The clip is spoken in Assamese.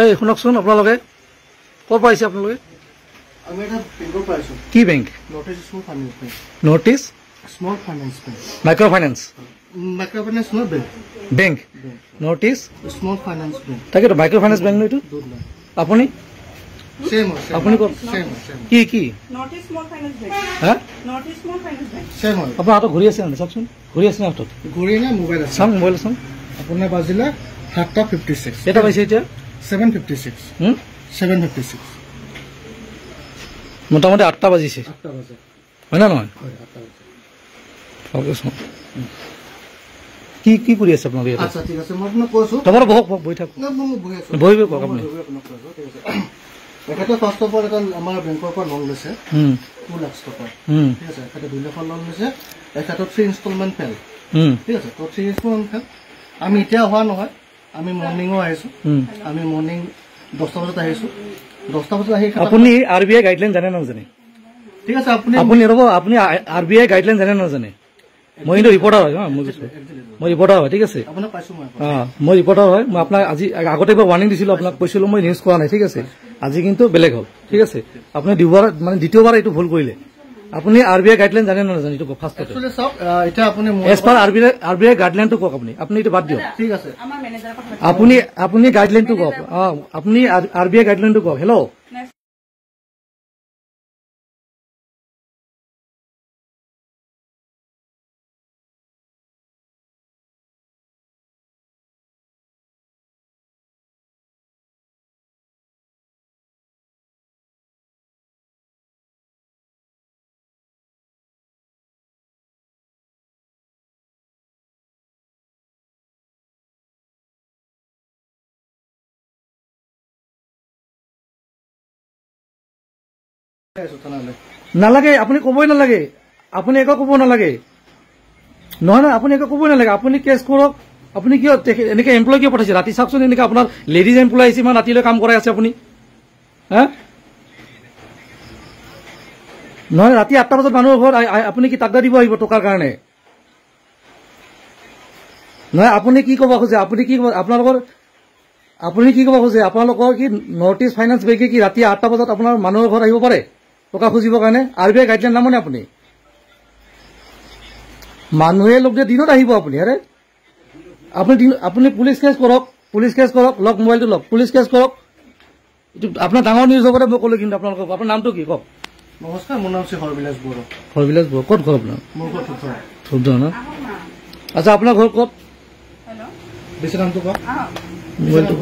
এই শুনকচোন আপোনালোকে ক'ৰ পৰা আহিছে আপোনালোকে আমি এটা বেংকৰ পৰা আহিছোঁ কি bank north east small finance bank micro' finance নহয় bank north east small finance bank তাকেতো মাইক্ৰ' ফাইনেন্স বেংক এইটো আপুনি আপুনি ক'ত কি কি হা আপোনাৰ হাতত ঘূৰি আছে মানে চাওকচোন ঘূৰি আছে হাতত ঘূৰি নাই মোবাইল আছে চাওক মোবাইল চাওক আপোনাৰ বাজিলে 7:56 কেইটা পাইছে এতিয়া 7:56 7:56 মোটামুটি 8টা বাজিছে 8টা বাজে হয় না নহয় কি কি কৰি আছে আপোনালোকে আচ্ছা ঠিক আছে মই আপোনাক কৈছোঁ তোমাৰ বহক বহি থাকক বহিব কওক আপুনি এখেতে ফাৰ্ষ্ট অফ অল এটা আমাৰ বেংকৰ পৰা লোন লৈছে 2 লাখ টকা ঠিক আছে এখেতে 2 লাখ লোন লৈছে এখেতে 3 ইনষ্টলমেণ্ট ফেল ঠিক আছে তো 3 ইনষ্টলমেণ্ট ফেল আমি এতিয়া হোৱা নহয় আমি মৰ্নিঙো আহিছোঁ আমি মৰ্নিং 10টা বজাত আহিছোঁ 10টা বজাত আহি আপুনি আৰবিআই গাইডলাইন জানে না জানে ঠিক আছে আপুনি ৰ'ব আপুনি আৰবিআই গাইডলাইন জানে না জানে মই কিন্তু ৰিপৰ্টাৰ হয় মই ৰিপৰ্টাৰ হয় ঠিক আছে মই ৰিপৰ্টাৰ হয় মই আপোনাক আজি আগতে এবাৰ ৱাৰ্ণিং দিছিলোঁ আপোনাক কৈছিলোঁ মই নিউজ কৰা নাই ঠিক আছে আজি কিন্তু বেলেগ হ'ল ঠিক আছে আপুনি দ্বিতীয়বাৰ এইটো ভুল কৰিলে আপুনি আৰবিআই গাইডলাইন জানে না নাজানে এইটো ফাৰ্ষ্ট এতিয়া আপুনি এজ পাৰ আৰবিআই গাইডলাইনটো কওক আপুনি এইটো বাদ দিয়ক ঠিক আছে আপুনি গাইডলাইনটো কওক আপুনি আৰবিআই গাইডলাইনটো কওক হেল্ল' নালাগে আপুনি ক'বই নালাগে আপুনি একো ক'ব নালাগে নহয় নহয় আপুনি একো ক'বই নালাগে আপুনি কেছ কৰক আপুনি কিয় এনেকৈ এমপ্লয় কিয় পঠাইছে ৰাতি চাওকচোন এনেকৈ আপোনাৰ লেডিজ এমপ্লয় আহিছে ইমান ৰাতিলৈ কাম কৰাই আছে আপুনি হা নহয় ৰাতি 8টা বজাত মানুহৰ ঘৰত আপুনি কি তাগদা দিব আহিব টকাৰ কাৰণে নহয় আপুনি কি ক'ব খোজে আপুনি কি আপোনালোকৰ আপুনি কি ক'ব খোজে আপোনালোকৰ কি নৰ্থ ইষ্ট ফাইনেন্স বেংকে কি ৰাতি 8টা বজাত আপোনাৰ মানুহৰ ঘৰত আহিব পাৰে টকা খুজিবৰ কাৰণে আৰবিআই গাইডলাইন নামানে আপুনি মানুহে লগ দিয়ে দিনত আহিব আপুনি আৰে আপুনি পুলিচ কেছ কৰক লওক মোবাইলটো লওক পুলিচ কেছ কৰক এইটো আপোনাৰ ডাঙৰ নিউজ হ'বতে মই ক'লো কিন্তু আপোনালোকক আপোনাৰ নামটো কি কওক নমস্কাৰ মোৰ নাম শ্ৰী হৰবিলাস বড়ো ক'ত ঘৰ আপোনাৰ মোৰ ঘৰ থুপধৰা ন আচ্ছা আপোনাৰ ঘৰ ক'ত বেছি নামটো কওক মোবাইলটো